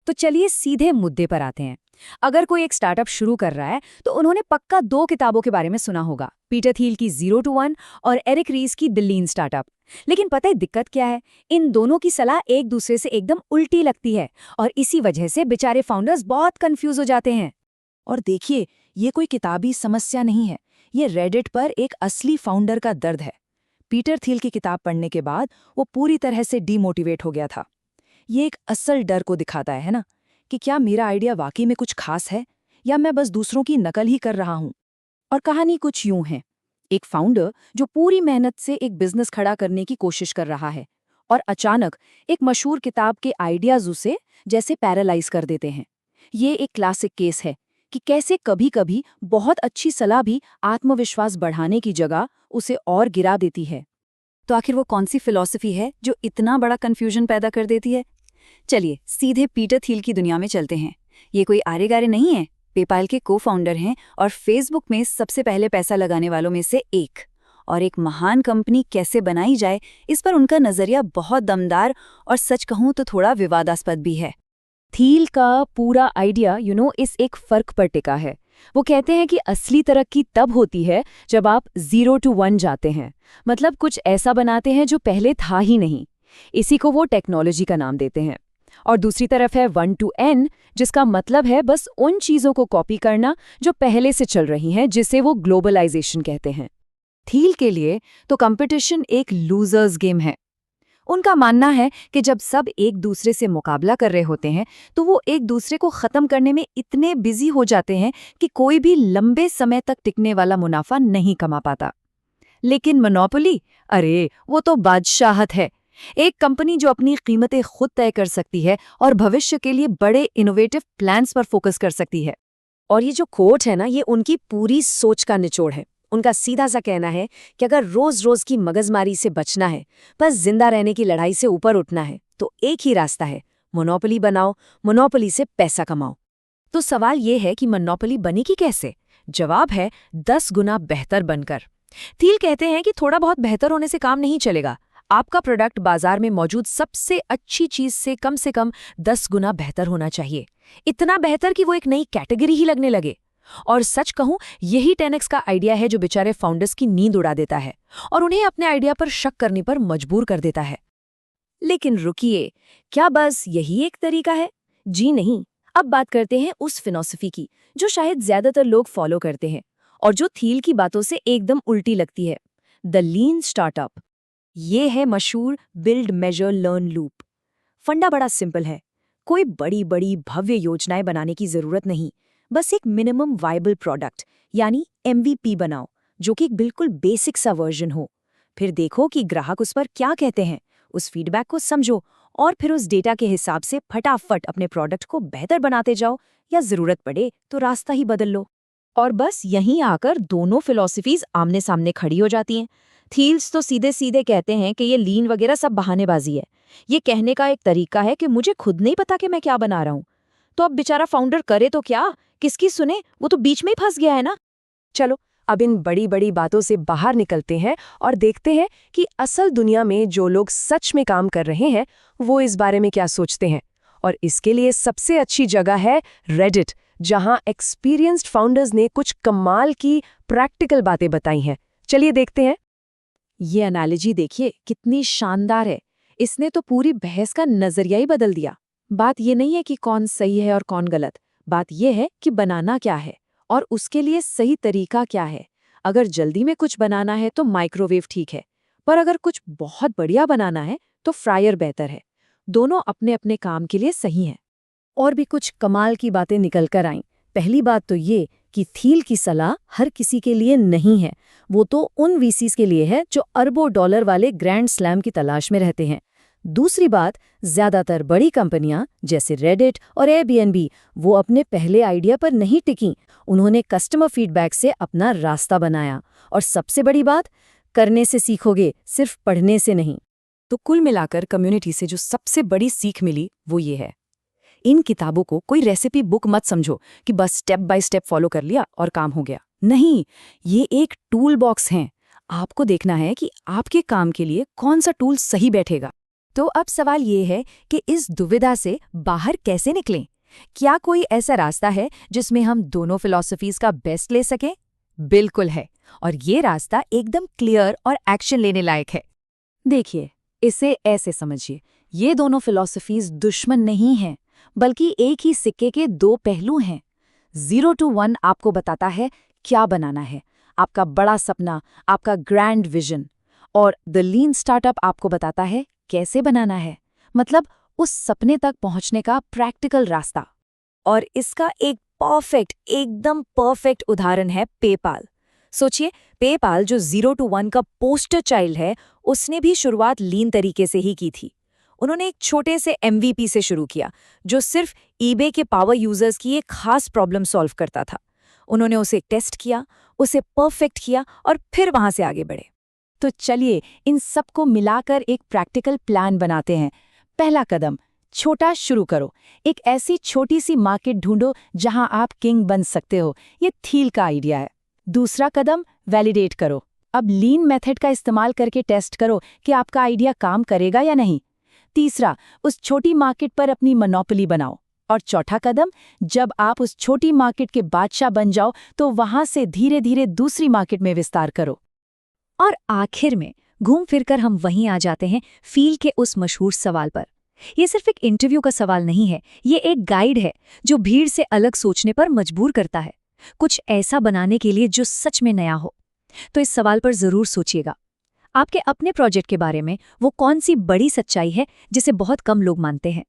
तो चलिए सीधे मुद्दे पर आते हैं। अगर कोई एक स्टार्टअप शुरू कर रहा है तो उन्होंने पक्का 2 किताबों के बारे में सुना होगा, पीटर थिल की 0 to 1 और एरिक रीस की द लीन स्टार्टअप। लेकिन पता है दिक्कत क्या है? इन दोनों की सलाह एक दूसरे से एकदम उल्टी लगती है और इसी वजह से बेचारे फाउंडर्स बहुत कंफ्यूज हो जाते हैं। और देखिए, ये कोई किताबी समस्या नहीं है, ये रेडिट पर एक असली फाउंडर का दर्द है। पीटर थिल की किताब पढ़ने के बाद वो पूरी तरह से डीमोटिवेट हो गया था। ये एक असल डर को दिखाता है ना, कि क्या मेरा आइडिया वाकई में कुछ खास है या मैं बस दूसरों की नकल ही कर रहा हूं। और कहानी कुछ यूं है, एक फाउंडर जो पूरी मेहनत से एक बिजनेस खड़ा करने की कोशिश कर रहा है और अचानक एक मशहूर किताब के आइडियाज उसे जैसे पैरालाइज कर देते हैं। ये एक क्लासिक केस है कि कैसे कभी-कभी बहुत अच्छी सलाह भी आत्मविश्वास बढ़ाने की जगह उसे और गिरा देती है। तो आखिर वो कौन सी फिलॉसफी है जो इतना बड़ा कंफ्यूजन पैदा कर देती है? चलिए सीधे पीटर थिल की दुनिया में चलते हैं। ये कोई आरे-गारे नहीं है, पेपाल के को फाउंडर हैं और फेसबुक में सबसे पहले पैसा लगाने वालों में से एक। और एक महान कंपनी कैसे बनाई जाए, इस पर उनका नजरिया बहुत दमदार और सच कहूं तो थोड़ा विवादास्पद भी है। थील का पूरा आइडिया इस एक फर्क पर टिका है। वो कहते हैं कि असली तरक्की तब होती है जब आप 0 to 1 जाते हैं, मतलब कुछ ऐसा बनाते हैं जो पहले था ही नहीं। इसी को वो टेक्नोलॉजी का नाम देते हैं। और दूसरी तरफ है 1 to N, जिसका मतलब है बस उन चीजों को कॉपी करना जो पहले से चल रही हैं, जिसे वो ग्लोबलाइजेशन कहते हैं। थील के लिए तो कंपटीशन एक लूजर्स गेम है। उनका मानना है कि जब सब एक दूसरे से मुकाबला कर रहे होते हैं तो वो एक दूसरे को खत्म करने में इतने बिजी हो जाते हैं कि कोई भी लंबे समय तक टिकने वाला मुनाफा नहीं कमा पाता। लेकिन मोनोपोली, अरे वो तो बादशाहत है। एक कंपनी जो अपनी कीमतें खुद तय कर सकती है और भविष्य के लिए बड़े इनोवेटिव प्लान्स पर फोकस कर सकती है। और ये जो कोट है ना, ये उनकी पूरी सोच का निचोड़ है। उनका सीधा सा कहना है कि अगर रोज रोज की मगजमारी से बचना है, बस जिंदा रहने की लड़ाई से ऊपर उठना है, तो एक ही रास्ता है, मोनोपोली बनाओ, मोनोपोली से पैसा कमाओ। तो सवाल ये है कि मोनोपोली बनेगी कैसे? जवाब है 10 गुना बेहतर बनकर। थील कहते हैं कि थोड़ा बहुत बेहतर होने से काम नहीं चलेगा। आपका प्रोडक्ट बाजार में मौजूद सबसे अच्छी चीज से कम 10 गुना बेहतर होना चाहिए। इतना बेहतर कि वो एक नई कैटेगरी ही लगने लगे। और सच कहूं, यही 10x का आइडिया है जो बेचारे फाउंडर्स की नींद उड़ा देता है और उन्हें अपने आइडिया पर शक करने पर मजबूर कर देता है। लेकिन रुकिए, क्या बस यही एक तरीका है? जी नहीं। अब बात करते हैं उस फिलॉसफी की जो शायद ज्यादातर लोग फॉलो करते हैं और जो थील की बातों से एकदम उल्टी लगती है, द लीन स्टार्टअप। ये है मशहूर बिल्ड मेजर लर्न लूप। फंडा बड़ा सिंपल है। कोई बड़ी बड़ी भव्य योजनाएं बनाने की जरूरत नहीं, बस एक मिनिमम वायबल प्रोडक्ट यानी MVP बनाओ, जो कि एक बिल्कुल बेसिक सा वर्जन हो। फिर देखो कि ग्राहक उस पर क्या कहते हैं, उस फीडबैक को समझो और फिर उस डेटा के हिसाब से फटाफट अपने प्रोडक्ट को बेहतर बनाते जाओ, या जरूरत पड़े तो रास्ता ही बदल लो। और बस यहीं आकर दोनों फिलॉसफीज आमने सामने खड़ी हो जाती हैं। थील्स तो सीधे सीधे कहते हैं कि ये लीन वगैरह सब बहानेबाजी है। ये कहने का एक तरीका है कि मुझे खुद नहीं पता कि मैं क्या बना रहा हूँ, तो अब बेचारा फाउंडर करे तो क्या, किसकी सुने, वो तो बीच में ही फंस गया है ना। चलो अब इन बड़ी बड़ी बातों से बाहर निकलते हैं और देखते हैं कि असल दुनिया में जो लोग सच में काम कर रहे हैं वो इस बारे में क्या सोचते हैं। और इसके लिए सबसे अच्छी जगह है रेडिट, जहां एक्सपीरियंस्ड फाउंडर्स ने कुछ कमाल की प्रैक्टिकल बातें बताई हैं। चलिए देखते हैं। ये एनालॉजी देखिए कितनी शानदार है। इसने तो पूरी बहस का नजरिया ही बदल दिया। बात ये नहीं है कि कौन सही है और कौन गलत, बात यह है कि बनाना क्या है और उसके लिए सही तरीका क्या है। अगर जल्दी में कुछ बनाना है तो माइक्रोवेव ठीक है, पर अगर कुछ बहुत बढ़िया बनाना है तो फ्रायर बेहतर है। दोनों अपने अपने काम के लिए सही हैं। और भी कुछ कमाल की बातें निकल कर आईं। पहली बात तो ये कि थील की सलाह हर किसी के लिए नहीं है। वो तो उन वीसीज के लिए है जो अरबों डॉलर वाले ग्रैंड स्लैम की तलाश में रहते हैं। दूसरी बात, ज्यादातर बड़ी कंपनियां जैसे रेडिट और एयरबीएनबी वो अपने पहले आइडिया पर नहीं टिकीं। उन्होंने कस्टमर फीडबैक से अपना रास्ता बनाया। और सबसे बड़ी बात, करने से सीखोगे, सिर्फ पढ़ने से नहीं। तो कुल मिलाकर कम्युनिटी से जो सबसे बड़ी सीख मिली वो ये है, इन किताबों को कोई रेसिपी बुक मत समझो कि बस स्टेप बाय स्टेप फॉलो कर लिया और काम हो गया। नहीं, ये एक टूल बॉक्स है। आपको देखना है कि आपके काम के लिए कौन सा टूल सही बैठेगा। तो अब सवाल ये है कि इस दुविधा से बाहर कैसे निकलें? क्या कोई ऐसा रास्ता है जिसमें हम दोनों फिलॉसफीज का बेस्ट ले सकें? बिल्कुल है, और ये रास्ता एकदम क्लियर और एक्शन लेने लायक है। देखिए, इसे ऐसे समझिए, ये दोनों फिलॉसफीज दुश्मन नहीं हैं, बल्कि एक ही सिक्के के दो पहलू हैं। 0 to 1 आपको बताता है क्या बनाना है, आपका बड़ा सपना, आपका ग्रैंड विजन, और द लीन स्टार्टअप आपको बताता है कैसे बनाना है, मतलब उस सपने तक पहुंचने का प्रैक्टिकल रास्ता। और इसका एकदम परफेक्ट उदाहरण है पेपाल। सोचिए, पेपाल जो 0 to 1 का पोस्टर चाइल्ड है, उसने भी शुरुआत लीन तरीके से ही की थी। उन्होंने एक छोटे से MVP से शुरू किया, जो सिर्फ ईबे के पावर यूजर्स की एक खास प्रॉब्लम सॉल्व करता था। उन्होंने उसे टेस्ट किया, उसे परफेक्ट किया और फिर वहां से आगे बढ़े। तो चलिए, इन सबको मिलाकर एक प्रैक्टिकल प्लान बनाते हैं। पहला कदम, छोटा शुरू करो। एक ऐसी छोटी सी मार्केट ढूंढो जहां आप किंग बन सकते हो। ये थील का आइडिया है। दूसरा कदम, वैलिडेट करो। अब लीन मेथड का इस्तेमाल करके टेस्ट करो कि आपका आइडिया काम करेगा या नहीं। तीसरा, उस छोटी मार्केट पर अपनी मोनोपोली बनाओ। और चौथा कदम, जब आप उस छोटी मार्केट के बादशाह बन जाओ तो वहां से धीरे धीरे दूसरी मार्केट में विस्तार करो। और आखिर में घूम फिरकर हम वहीं आ जाते हैं फील के उस मशहूर सवाल पर। ये सिर्फ एक इंटरव्यू का सवाल नहीं है, ये एक गाइड है जो भीड़ से अलग सोचने पर मजबूर करता है, कुछ ऐसा बनाने के लिए जो सच में नया हो। तो इस सवाल पर जरूर सोचिएगा, आपके अपने प्रोजेक्ट के बारे में वो कौन सी बड़ी सच्चाई है जिसे बहुत कम लोग मानते हैं।